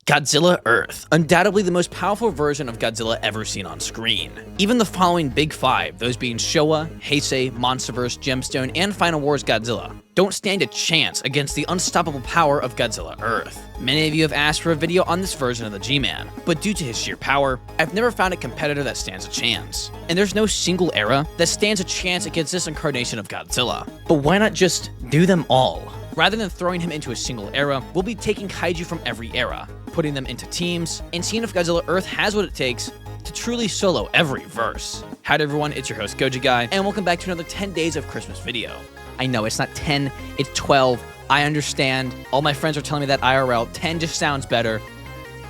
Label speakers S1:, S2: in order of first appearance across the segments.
S1: Godzilla Earth, undoubtedly the most powerful version of Godzilla ever seen on screen. Even the following big five, those being Showa, Heisei, Monsterverse, Gemstone, and Final Wars Godzilla, don't stand a chance against the unstoppable power of Godzilla Earth. Many of you have asked for a video on this version of the G-Man, but due to his sheer power, I've never found a competitor that stands a chance. And there's no single era that stands a chance against this incarnation of Godzilla. But why not just do them all? Rather than throwing him into a single era, we'll be taking kaiju from every era, putting them into teams, and seeing if Godzilla Earth has what it takes to truly solo every verse. Howdy everyone, it's your host Goji Guy, and welcome back to another 10 days of Christmas video. I know, it's not 10, it's 12, I understand. All my friends are telling me that IRL, 10 just sounds better,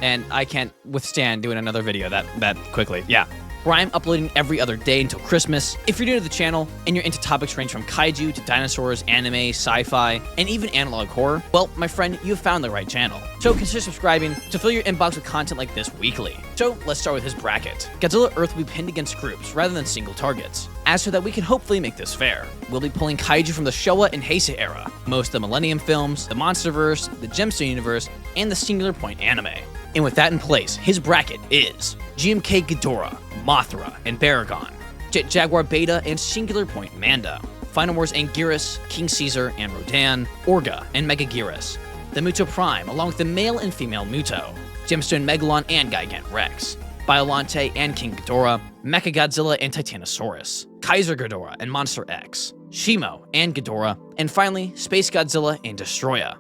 S1: and I can't withstand doing another video that quickly, yeah. Where I'm uploading every other day until Christmas. If you're new to the channel and you're into topics range from kaiju to dinosaurs, anime, sci-fi, and even analog horror, well, my friend, you've found the right channel. So consider subscribing to fill your inbox with content like this weekly. So let's start with his bracket. Godzilla Earth will be pinned against groups rather than single targets, as so that we can hopefully make this fair. We'll be pulling kaiju from the Showa and Heisei era, most of the Millennium films, the Monsterverse, the Gemstone Universe, and the Singular Point anime. And with that in place, his bracket is GMK Ghidorah, Mothra, and Baragon, Jet Jaguar Beta and Singular Point Manda, Final Wars Anguirus, King Caesar, and Rodan, Orga, and Mecha Godzilla, the Muto Prime, along with the male and female Muto, Gemstone Megalon and Gigant Rex, Bolante and King Ghidorah, Mecha Godzilla and Titanosaurus, Kaiser Ghidorah and Monster X, Shimo and Ghidorah, and finally, Space Godzilla and Destroya.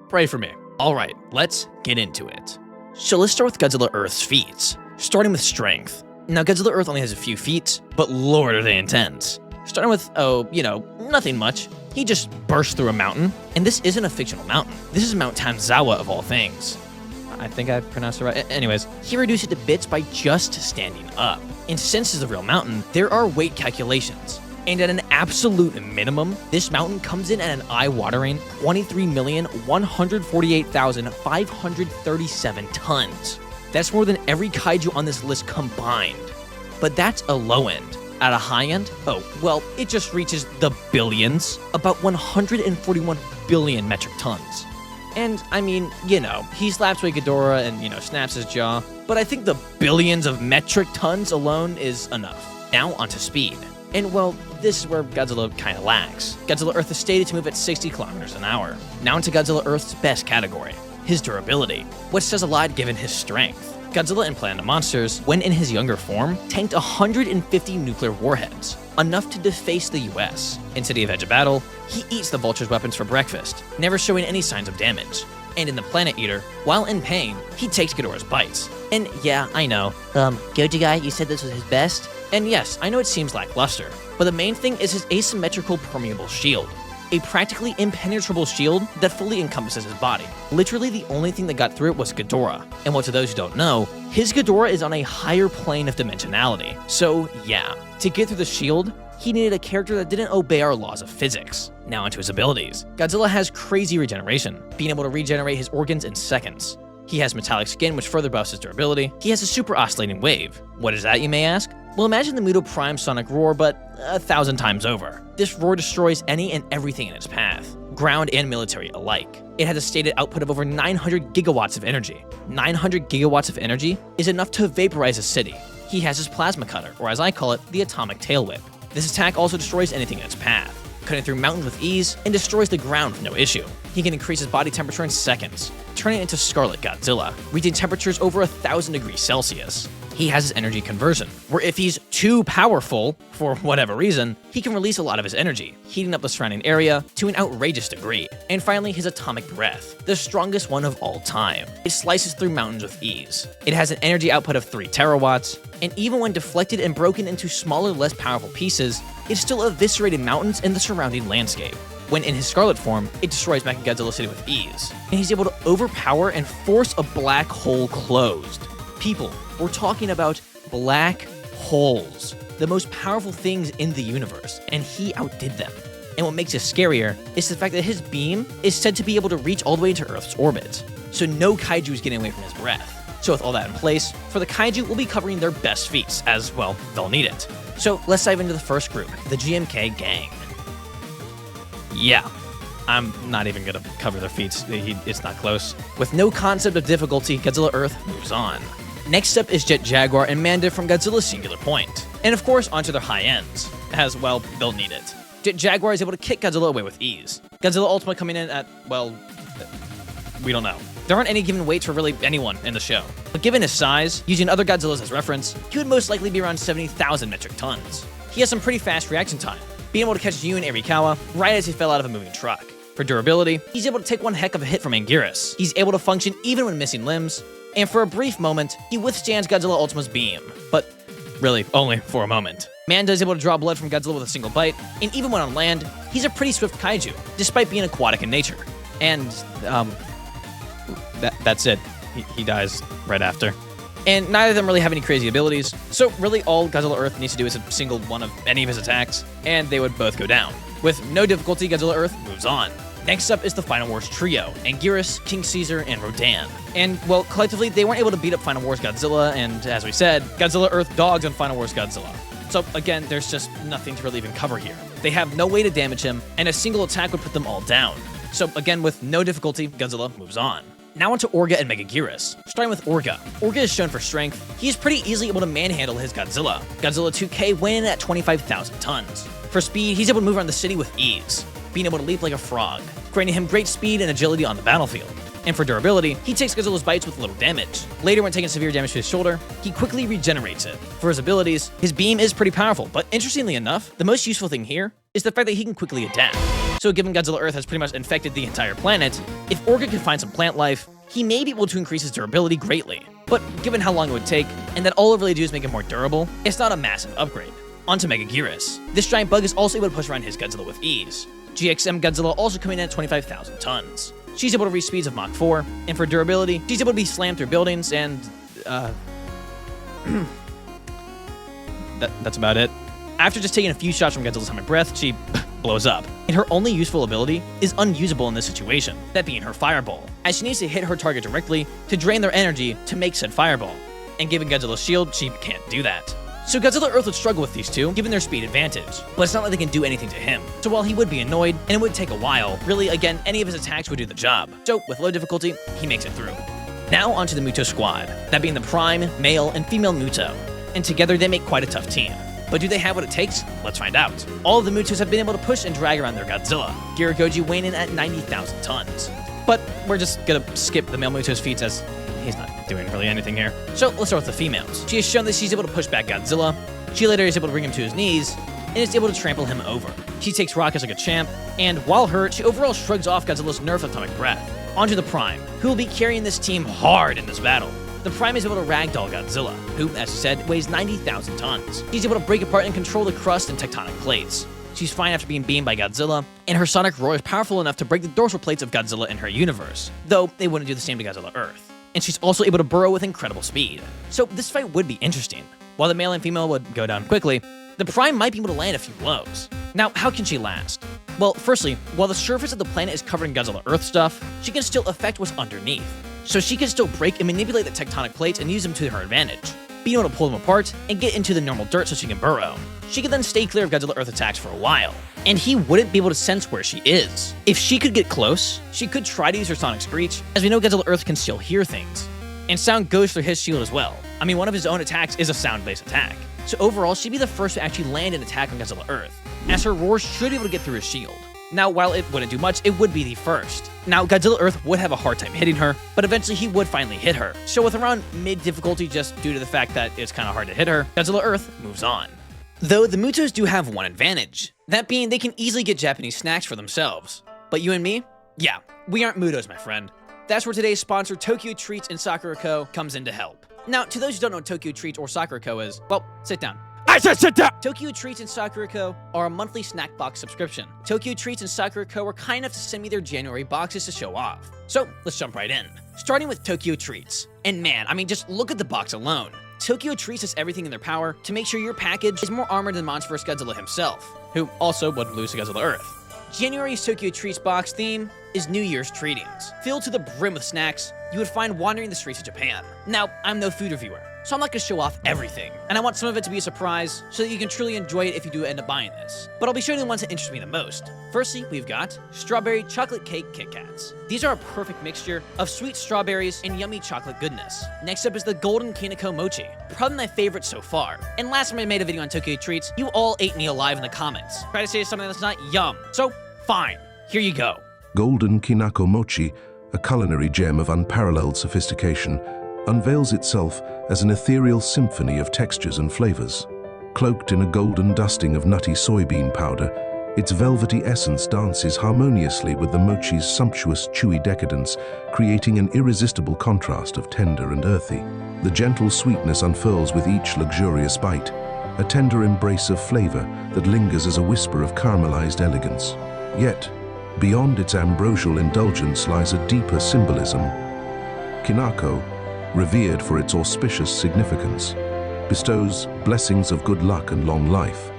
S1: Pray for me. Alright, let's get into it. So let's start with Godzilla Earth's feats, starting with strength. Now Godzilla Earth only has a few feats, but lord are they intense. Starting with, nothing much. He just burst through a mountain, and this isn't a fictional mountain. This is Mount Tanzawa of all things. I think I pronounced it right. Anyways, he reduced it to bits by just standing up. And since it's a real mountain, there are weight calculations. And at an absolute minimum, this mountain comes in at an eye-watering 23,148,537 tons. That's more than every kaiju on this list combined. But that's a low end. At a high end, it just reaches the billions, about 141 billion metric tons. And, I mean, he slaps away Ghidorah and, snaps his jaw, but I think the billions of metric tons alone is enough. Now, onto speed. And, this is where Godzilla kinda lacks. Godzilla Earth is stated to move at 60 kilometers an hour. Now into Godzilla Earth's best category, his durability, which says a lot given his strength. Godzilla in Planet of Monsters, when in his younger form, tanked 150 nuclear warheads, enough to deface the US. In City of Edge of Battle, he eats the Vulture's weapons for breakfast, never showing any signs of damage. And in the Planet Eater, while in pain, he takes Ghidorah's bites. And yeah, I know, Goji Guy, you said this was his best? And yes, I know it seems lackluster, but the main thing is his asymmetrical permeable shield. A practically impenetrable shield that fully encompasses his body. Literally the only thing that got through it was Ghidorah. And to those who don't know, his Ghidorah is on a higher plane of dimensionality. So yeah, to get through the shield, he needed a character that didn't obey our laws of physics. Now into his abilities. Godzilla has crazy regeneration, being able to regenerate his organs in seconds. He has metallic skin, which further buffs his durability. He has a super oscillating wave. What is that, you may ask? Well, imagine the Muto Prime sonic roar, but 1,000 times over. This roar destroys any and everything in its path, ground and military alike. It has a stated output of over 900 gigawatts of energy. 900 gigawatts of energy is enough to vaporize a city. He has his plasma cutter, or as I call it, the atomic tail whip. This attack also destroys anything in its path, cutting through mountains with ease, and destroys the ground with no issue. He can increase his body temperature in seconds, turning it into Scarlet Godzilla, reaching temperatures over 1,000 degrees Celsius. He has his energy conversion, where if he's too powerful, for whatever reason, he can release a lot of his energy, heating up the surrounding area to an outrageous degree. And finally, his atomic breath, the strongest one of all time. It slices through mountains with ease. It has an energy output of 3 terawatts, and even when deflected and broken into smaller, less powerful pieces, it still eviscerated mountains and the surrounding landscape. When in his Scarlet form, it destroys Mecha Godzilla City with ease, and he's able to overpower and force a black hole closed. People, we're talking about black holes, the most powerful things in the universe, and he outdid them. And what makes it scarier is the fact that his beam is said to be able to reach all the way into Earth's orbit, so no kaiju is getting away from his breath. So with all that in place, for the kaiju, we'll be covering their best feats, as, they'll need it. So let's dive into the first group, the GMK Gang. Yeah, I'm not even gonna cover their feats. It's not close. With no concept of difficulty, Godzilla Earth moves on. Next up is Jet Jaguar and Manda from Godzilla's Singular Point. And of course, onto their high ends, as, well, they'll need it. Jet Jaguar is able to kick Godzilla away with ease. Godzilla Ultima coming in at, well, we don't know. There aren't any given weights for really anyone in the show. But given his size, using other Godzillas as reference, he would most likely be around 70,000 metric tons. He has some pretty fast reaction time, being able to catch Yu and Arikawa right as he fell out of a moving truck. For durability, he's able to take one heck of a hit from Anguirus. He's able to function even when missing limbs, and for a brief moment, he withstands Godzilla Ultima's beam, but really only for a moment. Manda is able to draw blood from Godzilla with a single bite, and even when on land, he's a pretty swift kaiju, despite being aquatic in nature. And, that's it. He dies right after. And neither of them really have any crazy abilities, so really all Godzilla Earth needs to do is a single one of any of his attacks, and they would both go down. With no difficulty, Godzilla Earth moves on. Next up is the Final Wars trio, Anguirus, King Caesar, and Rodan. And, well, collectively, they weren't able to beat up Final Wars Godzilla, and as we said, Godzilla Earth dogs on Final Wars Godzilla. So again, there's just nothing to really even cover here. They have no way to damage him, and a single attack would put them all down. So again, with no difficulty, Godzilla moves on. Now onto Orga and Megaguirus. Starting with Orga. Orga is shown for strength. He's pretty easily able to manhandle his Godzilla. Godzilla 2K weighing in at 25,000 tons. For speed, he's able to move around the city with ease, being able to leap like a frog, granting him great speed and agility on the battlefield. And for durability, he takes Godzilla's bites with little damage. Later, when taking severe damage to his shoulder, he quickly regenerates it. For his abilities, his beam is pretty powerful, but interestingly enough, the most useful thing here is the fact that he can quickly adapt. So given Godzilla Earth has pretty much infected the entire planet, if Orga could find some plant life, he may be able to increase his durability greatly. But given how long it would take, and that all it really do is make it more durable, it's not a massive upgrade. Onto Megaguirus. This giant bug is also able to push around his Godzilla with ease. GXM Godzilla also coming in at 25,000 tons. She's able to reach speeds of Mach 4, and for durability, she's able to be slammed through buildings, and, that's about it. After just taking a few shots from Godzilla's helmet breath, she blows up. And her only useful ability is unusable in this situation, that being her fireball, as she needs to hit her target directly to drain their energy to make said fireball. And given Godzilla's shield, she can't do that. So Godzilla Earth would struggle with these two, given their speed advantage, but it's not like they can do anything to him. So while he would be annoyed, and it would take a while, really, again, any of his attacks would do the job. So with low difficulty, he makes it through. Now onto the Muto squad, that being the Prime, Male, and Female Muto. And together they make quite a tough team. But do they have what it takes? Let's find out. All of the Mutos have been able to push and drag around their Godzilla, Giragoji weighing in at 90,000 tons. But we're just gonna skip the male Muto's feats as he's not doing really anything here. So let's start with the females. She has shown that she's able to push back Godzilla. She later is able to bring him to his knees, and is able to trample him over. She takes rockets like a champ, and while hurt, she overall shrugs off Godzilla's nerf atomic breath. Onto the Prime, who will be carrying this team hard in this battle. The Prime is able to ragdoll Godzilla, who, as I said, weighs 90,000 tons. She's able to break apart and control the crust and tectonic plates. She's fine after being beamed by Godzilla, and her sonic roar is powerful enough to break the dorsal plates of Godzilla in her universe, though they wouldn't do the same to Godzilla Earth. And she's also able to burrow with incredible speed. So this fight would be interesting. While the male and female would go down quickly, the Prime might be able to land a few blows. Now, how can she last? Well, firstly, while the surface of the planet is covered in Godzilla Earth stuff, she can still affect what's underneath. So she can still break and manipulate the tectonic plates and use them to her advantage, being able to pull them apart and get into the normal dirt so she can burrow. She can then stay clear of Godzilla Earth attacks for a while, and he wouldn't be able to sense where she is. If she could get close, she could try to use her sonic screech, as we know Godzilla Earth can still hear things. And sound goes through his shield as well. I mean, one of his own attacks is a sound-based attack. So overall, she'd be the first to actually land an attack on Godzilla Earth, as her roar should be able to get through his shield. Now, while it wouldn't do much, it would be the first. Now, Godzilla Earth would have a hard time hitting her, but eventually he would finally hit her. So with around mid-difficulty just due to the fact that it's kind of hard to hit her, Godzilla Earth moves on. Though the Mutos do have one advantage, that being they can easily get Japanese snacks for themselves. But you and me? Yeah, we aren't Mutos, my friend. That's where today's sponsor, Tokyo Treats and Sakura Co. comes in to help. Now, to those who don't know what Tokyo Treats or Sakura Co. is, well, sit down. I said sit down! Tokyo Treats and Sakura Co. are a monthly snack box subscription. Tokyo Treats and Sakura Co. are kind enough to send me their January boxes to show off. So, let's jump right in. Starting with Tokyo Treats. And man, I mean, just look at the box alone. Tokyo Treats does everything in their power to make sure your package is more armored than Multiverse Godzilla himself, who also wouldn't lose to Godzilla Earth. January's Tokyo Treats box theme
S2: is New Year's treatings. Filled to the brim with snacks you would find wandering the streets of Japan. Now, I'm no food reviewer, so I'm not gonna show off everything, and I want some of it to be a surprise so that you can truly enjoy it if you do end up buying this. But I'll be showing the ones that interest me the most. Firstly, we've got strawberry chocolate cake Kit Kats. These are a perfect mixture of sweet strawberries and yummy chocolate goodness. Next up is the golden kinako mochi, probably my favorite so far. And last time I made a video on Tokyo Treats, you all ate me alive in the comments. Try to say something that's not yum. So, fine, here you go.
S3: Golden kinako mochi, a culinary gem of unparalleled sophistication, unveils itself as an ethereal symphony of textures and flavors. Cloaked in a golden dusting of nutty soybean powder, its velvety essence dances harmoniously with the mochi's sumptuous, chewy decadence, creating an irresistible contrast of tender and earthy. The gentle sweetness unfurls with each luxurious bite, a tender embrace of flavor that lingers as a whisper of caramelized elegance. Yet, beyond its ambrosial indulgence lies a deeper symbolism. Kinako, revered for its auspicious significance, bestows blessings of good luck and long life,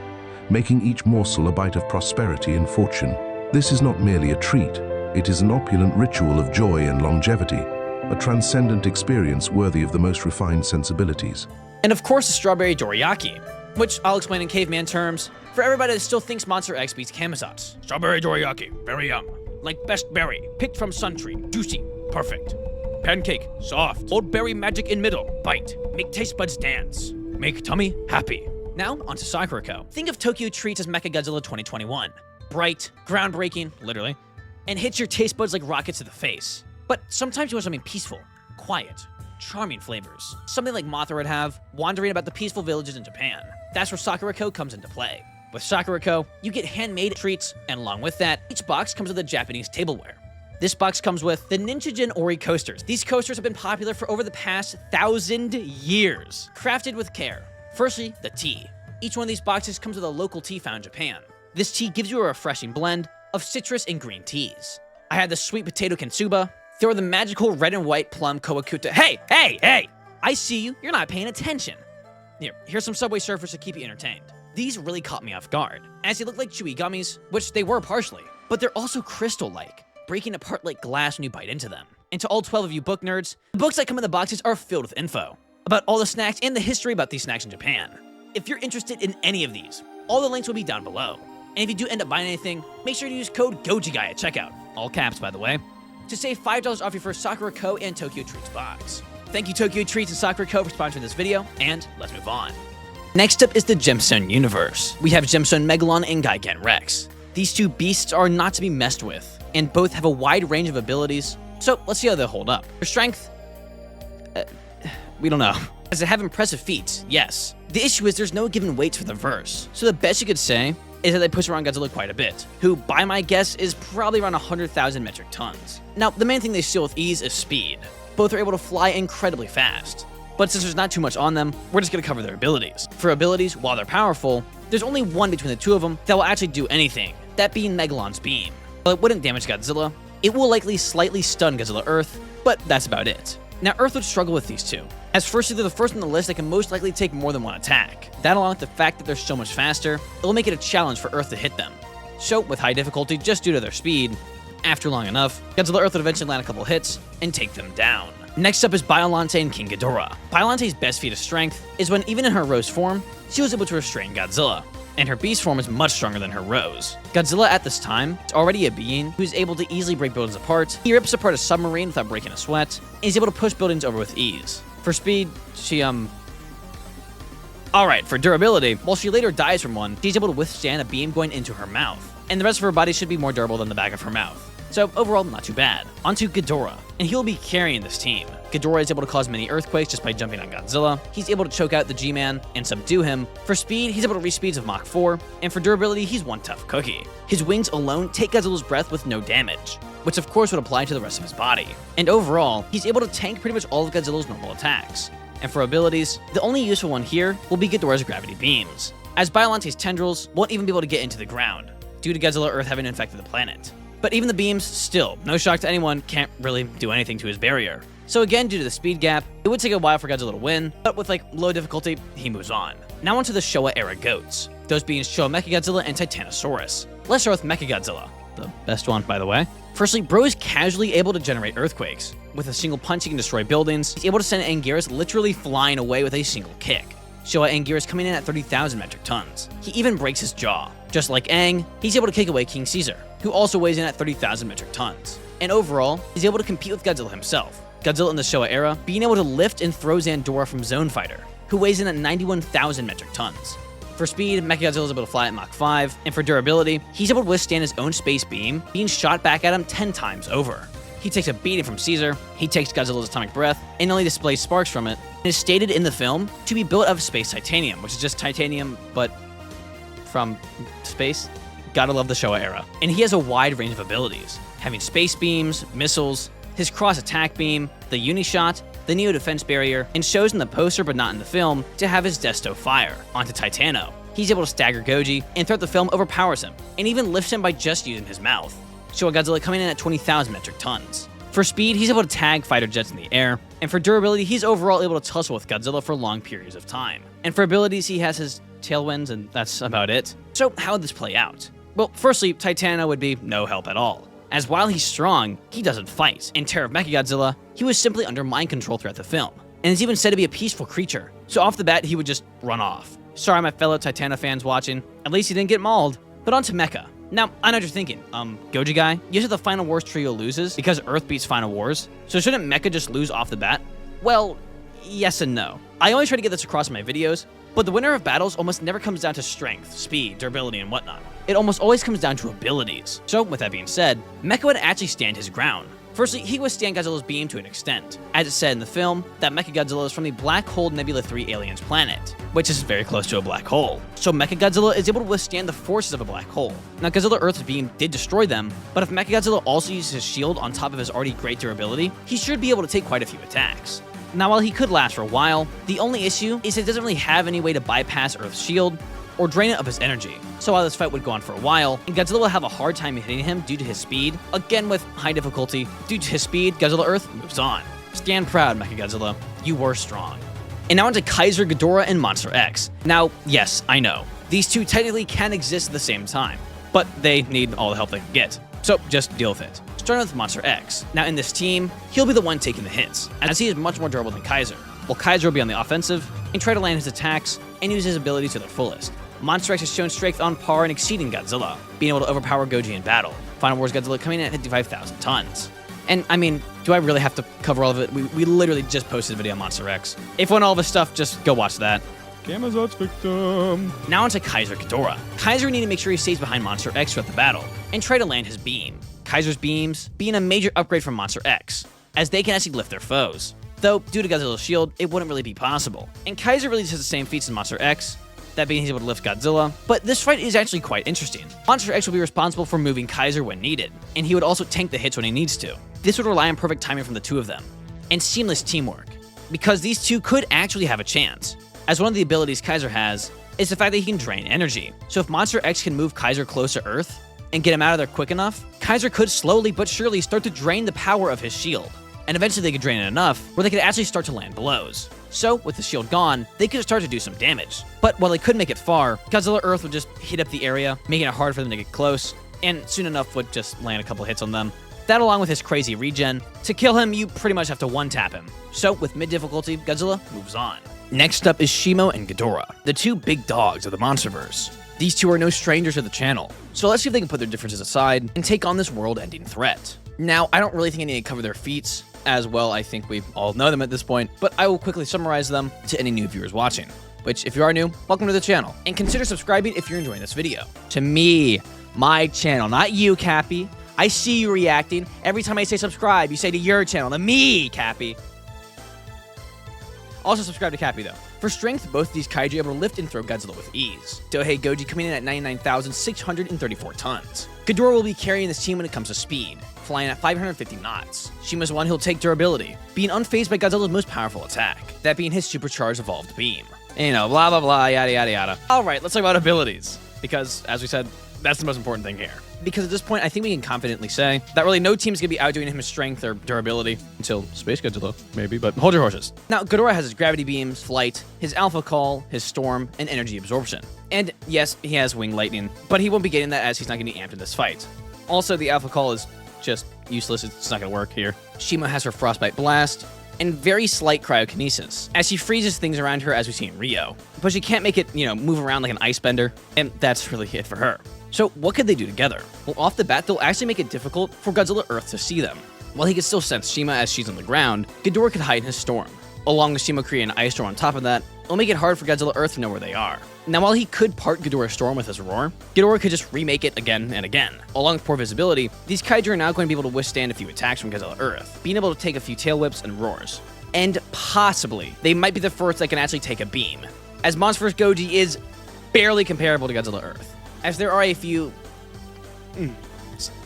S3: making each morsel a bite of prosperity and fortune. This is not merely a treat, it is an opulent ritual of joy and longevity, a transcendent experience worthy of the most refined sensibilities.
S2: And of course the strawberry dorayaki, which I'll explain in caveman terms for everybody that still thinks Monster X beats Kamazat's. Strawberry dorayaki, very yum. Like best berry, picked from sun tree, juicy, perfect. Pancake, soft. Old berry magic in middle, bite. Make taste buds dance. Make tummy happy. Now, onto Sakurako. Think of Tokyo Treats as Mecha Godzilla 2021. Bright, groundbreaking, literally, and hits your taste buds like rockets to the face. But sometimes you want something peaceful, quiet, charming flavors. Something like Mothra would have, wandering about the peaceful villages in Japan. That's where Sakurako comes into play. With Sakurako, you get handmade treats, and along with that, each box comes with a Japanese tableware. This box comes with the Ninjagen Ori coasters. These coasters have been popular for over the past 1,000 years. Crafted with care. Firstly, the tea. Each one of these boxes comes with a local tea found in Japan. This tea gives you a refreshing blend of citrus and green teas. I had the sweet potato kintsuba. There are the magical red and white plum kawakuta. Hey! I see you, you're not paying attention. Here's some Subway Surfers to keep you entertained. These really caught me off guard, as they look like chewy gummies, which they were partially, but they're also crystal-like, breaking apart like glass when you bite into them. And to all 12 of you book nerds, the books that come in the boxes are filled with info about all the snacks and the history about these snacks in Japan. If you're interested in any of these, all the links will be down below. And if you do end up buying anything, make sure to use code GOJIGUY at checkout, all caps by the way, to save $5 off your first Sakurako and Tokyo Treats box. Thank you Tokyo Treats and Sakurako for sponsoring this video, and let's move on. Next up is the Gemstone Universe. We have Gemstone Megalon and Gigan Rex. These two beasts are not to be messed with, and both have a wide range of abilities, so let's see how they'll hold up. For strength, we don't know. As they have impressive feats, yes. The issue is there's no given weights for the verse, so the best you could say is that they push around Godzilla quite a bit, who, by my guess, is probably around 100,000 metric tons. Now, the main thing they steal with ease is speed. Both are able to fly incredibly fast. But since there's not too much on them, we're just gonna cover their abilities. For abilities, while they're powerful, there's only one between the two of them that will actually do anything, that being Megalon's beam. While it wouldn't damage Godzilla, it will likely slightly stun Godzilla Earth, but that's about it. Now, Earth would struggle with these two, as firstly they're the first on the list that can most likely take more than one attack. That along with the fact that they're so much faster, it will make it a challenge for Earth to hit them. So, with high difficulty just due to their speed, after long enough, Godzilla Earth would eventually land a couple hits and take them down. Next up is Bolante and King Ghidorah. Bolante's best feat of strength is when, even in her Rose form, she was able to restrain Godzilla, and her Beast form is much stronger than her Rose. Godzilla at this time is already a being who's able to easily break buildings apart. He rips apart a submarine without breaking a sweat, and he's able to push buildings over with ease. For speed, she Alright, for durability, while she later dies from one, she's able to withstand a beam going into her mouth, and the rest of her body should be more durable than the back of her mouth. So overall, not too bad. Onto Ghidorah, and he'll be carrying this team. Ghidorah is able to cause many earthquakes just by jumping on Godzilla. He's able to choke out the G-Man and subdue him. For speed, he's able to reach speeds of Mach 4, and for durability, he's one tough cookie. His wings alone take Godzilla's breath with no damage, which of course would apply to the rest of his body. And overall, he's able to tank pretty much all of Godzilla's normal attacks. And for abilities, the only useful one here will be Ghidorah's gravity beams, as Bolante's tendrils won't even be able to get into the ground, due to Godzilla Earth having infected the planet. But even the beams, still, no shock to anyone, can't really do anything to his barrier. So again, due to the speed gap, it would take a while for Godzilla to win, but with low difficulty, he moves on. Now onto the Showa era goats, those being Showa Mecha Godzilla and Titanosaurus. Let's start with Mecha Godzilla, the best one by the way. Firstly, Bro is casually able to generate earthquakes. With a single punch, he can destroy buildings. He's able to send Anguirus literally flying away with a single kick. Showa Anguirus coming in at 30,000 metric tons. He even breaks his jaw. Just like Aang, he's able to kick away King Caesar, who also weighs in at 30,000 metric tons. And overall, he's able to compete with Godzilla himself. Godzilla in the Showa era being able to lift and throw Zandora from Zone Fighter, who weighs in at 91,000 metric tons. For speed, Mecha Godzilla is able to fly at Mach 5, and for durability, he's able to withstand his own space beam being shot back at him 10 times over. He takes a beating from Caesar, he takes Godzilla's atomic breath, and only displays sparks from it, and is stated in the film to be built of space titanium, which is just titanium, but from space. Gotta love the Showa era. And he has a wide range of abilities, having space beams, missiles, his cross attack beam, the Uni-Shot, the Neo Defense Barrier, and shows in the poster but not in the film to have his Desto Fire onto Titano. He's able to stagger Goji, and throughout the film overpowers him, and even lifts him by just using his mouth. Showa Godzilla coming in at 20,000 metric tons. For speed, he's able to tag fighter jets in the air, and for durability, he's overall able to tussle with Godzilla for long periods of time. And for abilities, he has his tailwinds, and that's about it. So how would this play out? Well, firstly, Titano would be no help at all, as while he's strong, he doesn't fight. In Terror of Mechagodzilla, he was simply under mind control throughout the film, and is even said to be a peaceful creature, so off the bat, he would just run off. Sorry, my fellow Titano fans watching, at least he didn't get mauled. But on to Mecha. Now, I know what you're thinking, Goji guy, usually the Final Wars trio loses because Earth beats Final Wars, so shouldn't Mecha just lose off the bat? Well, yes and no. I always try to get this across in my videos, but the winner of battles almost never comes down to strength, speed, durability, and whatnot. It almost always comes down to abilities. So, with that being said, Mecha would actually stand his ground. Firstly, he would stand Godzilla's beam to an extent. As it said in the film, that Mecha Godzilla is from the Black Hole Nebula 3 Aliens planet, which is very close to a black hole. So Mecha Godzilla is able to withstand the forces of a black hole. Now, Godzilla Earth's beam did destroy them, but if Mecha Godzilla also uses his shield on top of his already great durability, he should be able to take quite a few attacks. Now, while he could last for a while, the only issue is it doesn't really have any way to bypass Earth's shield or drain it of his energy. So while this fight would go on for a while, and Godzilla will have a hard time hitting him due to his speed, again with high difficulty, due to his speed, Godzilla Earth moves on. Stand proud, Mecha Godzilla. You were strong. And now onto Kaiser Ghidorah and Monster X. Now, yes, I know, these two technically can exist at the same time, but they need all the help they can get. So just deal with it. Starting with Monster X. Now in this team, he'll be the one taking the hits, as he is much more durable than Kaiser, while Kaiser will be on the offensive and try to land his attacks and use his abilities to their fullest. Monster X has shown strength on par and exceeding Godzilla, being able to overpower Goji in battle. Final Wars Godzilla coming in at 55,000 tons. And I mean, do I really have to cover all of it? We literally just posted a video on Monster X. If you want all this stuff, just go watch that.
S4: Camazot's victim.
S2: Now onto Kaiser Ghidorah. Kaiser need to make sure he stays behind Monster X throughout the battle, and try to land his beam. Kaiser's beams being a major upgrade from Monster X, as they can actually lift their foes. Though, due to Godzilla's shield, it wouldn't really be possible. And Kaiser really just has the same feats as Monster X, that being he's able to lift Godzilla, but this fight is actually quite interesting. Monster X will be responsible for moving Kaiser when needed, and he would also tank the hits when he needs to. This would rely on perfect timing from the two of them, and seamless teamwork, because these two could actually have a chance, as one of the abilities Kaiser has is the fact that he can drain energy. So if Monster X can move Kaiser close to Earth and get him out of there quick enough, Kaiser could slowly but surely start to drain the power of his shield, and eventually they could drain it enough where they could actually start to land blows. So, with the shield gone, they could start to do some damage. But while they couldn't make it far, Godzilla Earth would just heat up the area, making it hard for them to get close, and soon enough would just land a couple hits on them. That along with his crazy regen, to kill him, you pretty much have to one-tap him. So, with mid-difficulty, Godzilla moves on. Next up is Shimo and Ghidorah, the two big dogs of the Monsterverse. These two are no strangers to the channel, so let's see if they can put their differences aside and take on this world-ending threat. Now, I don't really think I need to cover their feats, as well I think we all know them at this point, but I will quickly summarize them to any new viewers watching. Which, if you are new, welcome to the channel, and consider subscribing if you're enjoying this video. To me, my channel, not you, Cappy. I see you reacting. Every time I say subscribe, you say to your channel, to me, Cappy. Also subscribe to Cappy, though. For strength, both of these kaiju are able to lift and throw Godzilla with ease. Dohei Goji coming in at 99,634 tons. Ghidorah will be carrying this team when it comes to speed, flying at 550 knots. Shima's one who'll take durability, being unfazed by Godzilla's most powerful attack, that being his supercharged evolved beam. And you know, blah blah blah, yada yada yada. Alright, let's talk about abilities, because, as we said, that's the most important thing here. Because at this point, I think we can confidently say that really no team's gonna be outdoing him in strength or durability until Space Godzilla, maybe, but hold your horses. Now, Ghidorah has his gravity beams, flight, his alpha call, his storm, and energy absorption. And yes, he has wing lightning, but he won't be getting that as he's not getting amped in this fight. Also, the alpha call is just useless. It's not gonna work here. Shima has her Frostbite Blast and very slight cryokinesis, as she freezes things around her as we see in Rio. But she can't make it, move around like an ice bender, and that's really it for her. So what could they do together? Well, off the bat, they'll actually make it difficult for Godzilla Earth to see them. While he could still sense Shima as she's on the ground, Ghidorah could hide in his storm. Along with Shima creating an ice storm on top of that, it'll make it hard for Godzilla Earth to know where they are. Now, while he could part Ghidorah's storm with his roar, Ghidorah could just remake it again and again. Along with poor visibility, these kaiju are now going to be able to withstand a few attacks from Godzilla Earth, being able to take a few tail whips and roars. And possibly, they might be the first that can actually take a beam, as Monsterverse Goji is barely comparable to Godzilla Earth, as there are a few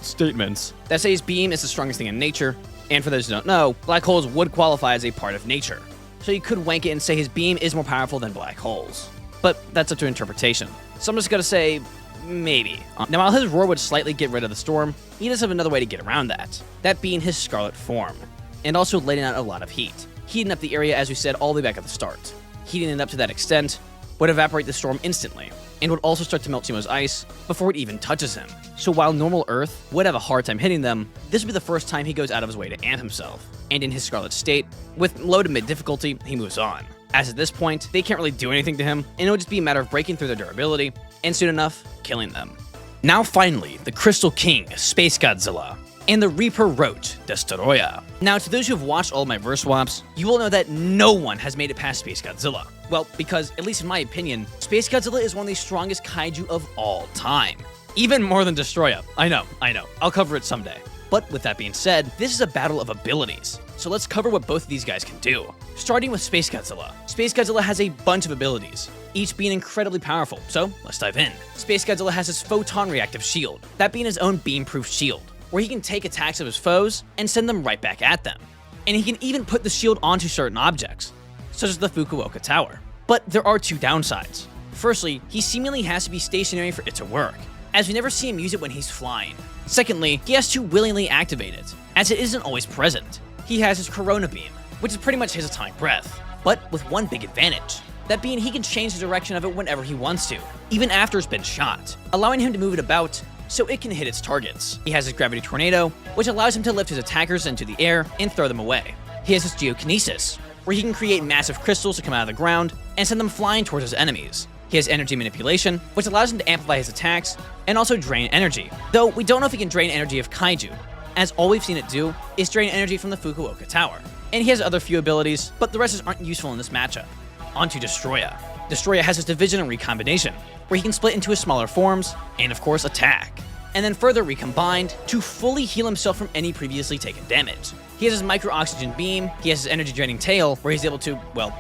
S2: statements that say his beam is the strongest thing in nature, and for those who don't know, black holes would qualify as a part of nature. So you could wank it and say his beam is more powerful than black holes. But that's up to interpretation. So I'm just gonna say, maybe. Now, while his roar would slightly get rid of the storm, he does have another way to get around that. That being his scarlet form, and also letting out a lot of heat, heating up the area as we said all the way back at the start. Heating it up to that extent would evaporate the storm instantly, and would also start to melt Shima's ice before it even touches him. So while normal Earth would have a hard time hitting them, this would be the first time he goes out of his way to amp himself. And in his scarlet state, with low to mid difficulty, he moves on. As at this point, they can't really do anything to him, and it would just be a matter of breaking through their durability, and soon enough, killing them. Now finally, the Crystal King, Space Godzilla, and the Reaper Roach, Destoroyah. Now, to those who have watched all of my verse swaps, you will know that no one has made it past Space Godzilla. Well, because, at least in my opinion, Space Godzilla is one of the strongest kaiju of all time. Even more than Destoroyah. I know. I'll cover it someday. But with that being said, this is a battle of abilities. So let's cover what both of these guys can do. Starting with Space Godzilla. Space Godzilla has a bunch of abilities, each being incredibly powerful, so let's dive in. Space Godzilla has his Photon Reactive Shield, that being his own beam-proof shield, where he can take attacks of his foes and send them right back at them. And he can even put the shield onto certain objects, such as the Fukuoka Tower. But there are two downsides. Firstly, he seemingly has to be stationary for it to work, as we never see him use it when he's flying. Secondly, he has to willingly activate it, as it isn't always present. He has his Corona Beam, which is pretty much his atomic breath, but with one big advantage. That being he can change the direction of it whenever he wants to, even after it's been shot, allowing him to move it about so it can hit its targets. He has his Gravity Tornado, which allows him to lift his attackers into the air and throw them away. He has his Geokinesis, where he can create massive crystals to come out of the ground and send them flying towards his enemies. He has Energy Manipulation, which allows him to amplify his attacks and also drain energy, though we don't know if he can drain energy of kaiju, as all we've seen it do is drain energy from the Fukuoka Tower. And he has other few abilities, but the rest aren't useful in this matchup. On to Destoroyah. Destoroyah has his Division and Recombination, where he can split into his smaller forms, and of course attack, and then further recombined to fully heal himself from any previously taken damage. He has his Micro-Oxygen Beam, he has his Energy Draining Tail, where he's able to, well,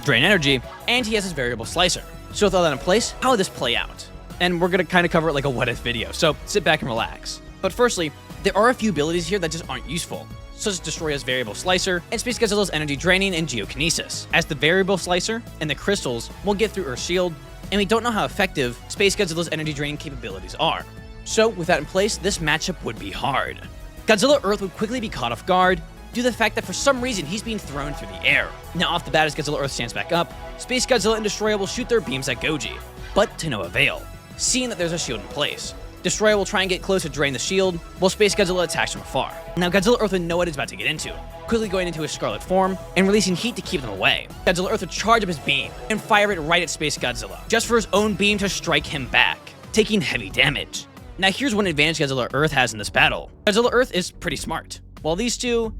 S2: drain energy, and he has his Variable Slicer. So with all that in place, how would this play out? And we're gonna kind of cover it like a what-if video, so sit back and relax. But firstly, there are a few abilities here that just aren't useful, such as Destoroyah's Variable Slicer and Space Godzilla's Energy Draining and Geokinesis, as the Variable Slicer and the crystals won't get through Earth's shield, and we don't know how effective Space Godzilla's energy draining capabilities are. So with that in place, this matchup would be hard. Godzilla Earth would quickly be caught off guard due to the fact that for some reason he's being thrown through the air. Now off the bat as Godzilla Earth stands back up, Space Godzilla and Destoroyah will shoot their beams at Goji, but to no avail, seeing that there's a shield in place. Destoroyah will try and get close to drain the shield, while Space Godzilla attacks from afar. Now Godzilla Earth would know what he's about to get into, quickly going into his scarlet form and releasing heat to keep them away. Godzilla Earth would charge up his beam and fire it right at Space Godzilla, just for his own beam to strike him back, taking heavy damage. Now here's one advantage Godzilla Earth has in this battle. Godzilla Earth is pretty smart, while these two,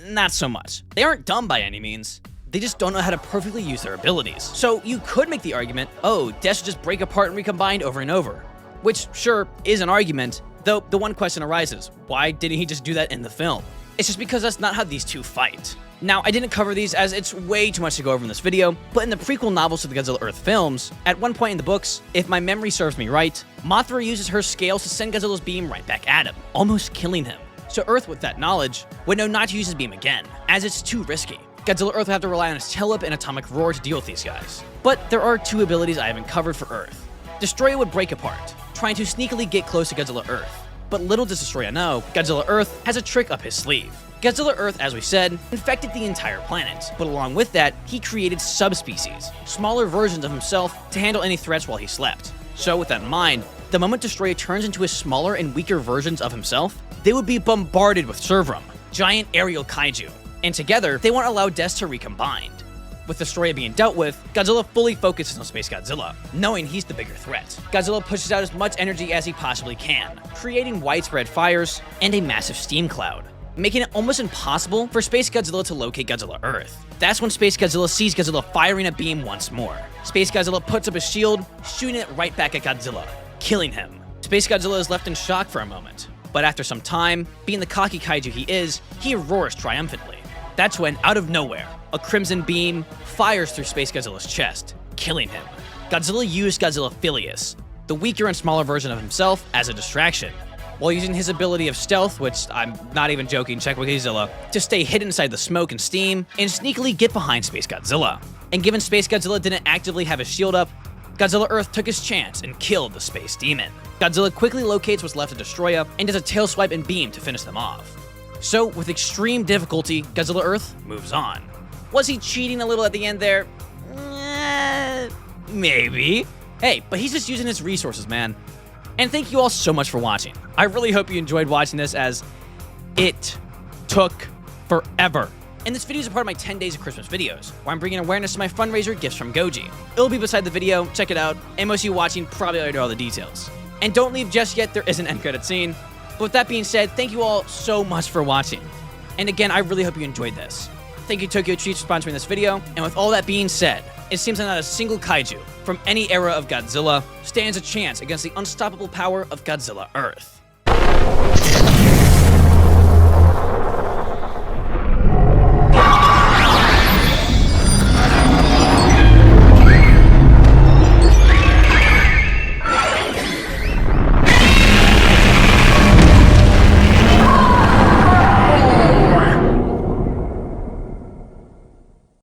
S2: not so much. They aren't dumb by any means, they just don't know how to perfectly use their abilities. So you could make the argument, oh, Death should just break apart and recombine over and over. Which, sure, is an argument, though the one question arises, why didn't he just do that in the film? It's just because that's not how these two fight. Now, I didn't cover these as it's way too much to go over in this video, but in the prequel novels to the Godzilla Earth films, at one point in the books, if my memory serves me right, Mothra uses her scales to send Godzilla's beam right back at him, almost killing him. So Earth, with that knowledge, would know not to use his beam again, as it's too risky. Godzilla Earth would have to rely on his tail whip and atomic roar to deal with these guys. But there are two abilities I haven't covered for Earth. Destoroyah would break apart, trying to sneakily get close to Godzilla Earth. But little does Destoroyah know, Godzilla Earth has a trick up his sleeve. Godzilla Earth, as we said, infected the entire planet, but along with that, he created subspecies, smaller versions of himself to handle any threats while he slept. So with that in mind, The moment Destroya turns into his smaller and weaker versions of himself, they would be bombarded with Servrum, giant aerial kaiju, and together, they won't allow deaths to recombine. With Destroya being dealt with, Godzilla fully focuses on Space Godzilla, knowing he's the bigger threat. Godzilla pushes out as much energy as he possibly can, creating widespread fires and a massive steam cloud, making it almost impossible for Space Godzilla to locate Godzilla Earth. That's when Space Godzilla sees Godzilla firing a beam once more. Space Godzilla puts up his shield, shooting it right back at Godzilla, killing him. Space Godzilla is left in shock for a moment, but after some time, being the cocky kaiju he is, he roars triumphantly. That's when, out of nowhere, a crimson beam fires through Space Godzilla's chest, killing him. Godzilla used Godzilla Filius, the weaker and smaller version of himself, as a distraction, while using his ability of stealth, which I'm not even joking, check with Godzilla, to stay hidden inside the smoke and steam, and sneakily get behind Space Godzilla. And given Space Godzilla didn't actively have his shield up, Godzilla Earth took his chance and killed the Space Demon. Godzilla quickly locates what's left of Destroya and does a tail swipe and beam to finish them off. So, with extreme difficulty, Godzilla Earth moves on. Was he cheating a little at the end there? Maybe. Hey, but he's just using his resources, man. And thank you all so much for watching. I really hope you enjoyed watching this, as it took forever. And this video is a part of my 10 Days of Christmas videos, where I'm bringing awareness to my fundraiser, Gifts from Goji. It'll be beside the video, check it out, and most of you watching probably already know all the details. And don't leave just yet, there is an end credit scene. But with that being said, thank you all so much for watching. And again, I really hope you enjoyed this. Thank you Tokyo Treats for sponsoring this video, and with all that being said, it seems that not a single kaiju from any era of Godzilla stands a chance against the unstoppable power of Godzilla Earth.